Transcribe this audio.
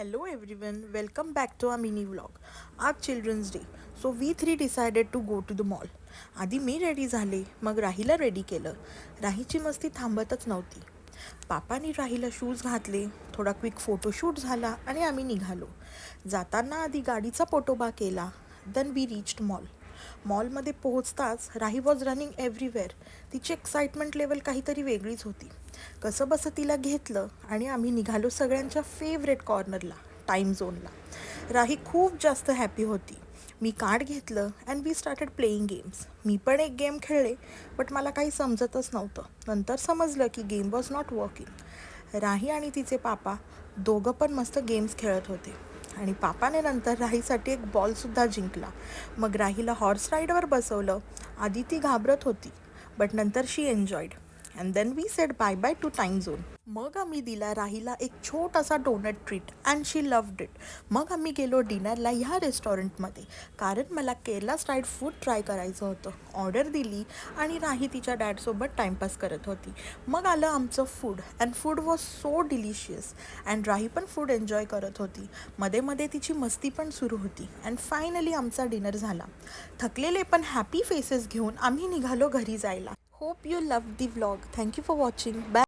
Hello everyone, welcome back to our mini vlog. आज children's day so we three decided to go to the mall. आधी मी ready झाले, मग राहीला ready केलं. राहीची मस्ती थांबतच नव्हती. पापानी राहीला शूज घातले, थोडा क्विक फोटोशूट झाला आणि आम्ही निघालो. जाताना आधी गाडीचा पोटोबा केला, देन वी रिच्ड मॉल. मॉलमध्ये पोहोचताच राही वॉज रनिंग एव्हरीवेअर. तिची एक्साइटमेंट लेवल काहीतरी वेगळीच होती. कसं बसं तिला घेतलं आणि आम्ही निघालो सगळ्यांच्या फेवरेट कॉर्नरला, टाईम झोनला. राही खूप जास्त हॅपी होती. मी कार्ड घेतलं and we started playing games. मी पण एक गेम खेळले, बट मला काही समजतच नव्हतं. नंतर समजलं की गेम वॉज नॉट वर्किंग. राही आणि तिचे पापा दोघं पण मस्त गेम्स खेळत होते आणि पापाने नंतर राहीसाठी एक बॉलसुद्धा जिंकला. मग राहीला हॉर्स राईडवर बसवलं. आधी ती घाबरत होती, बट नंतर she enjoyed. And then we said bye bye to time zone. मग आम्ही दिला राहीला एक छोटासा donut treat and she loved it. मग आम्ही गेलो डिनरला ह्या रेस्टॉरंटमध्ये, कारण मला केरला स्टाईल फूड ट्राय करायचं होतं. ऑर्डर दिली आणि राही तिच्या डॅडसोबत टाईमपास करत होती. मग आलं आमचं food and food was so delicious. And राही पण फूड एन्जॉय करत होती. मध्ये मध्ये तिची मस्ती पण सुरू होती. अँड फायनली आमचा डिनर झाला. थकलेले पण हॅपी फेसेस घेऊन आम्ही निघालो घरी जायला. Hope you love the vlog. Thank you for watching. Bye.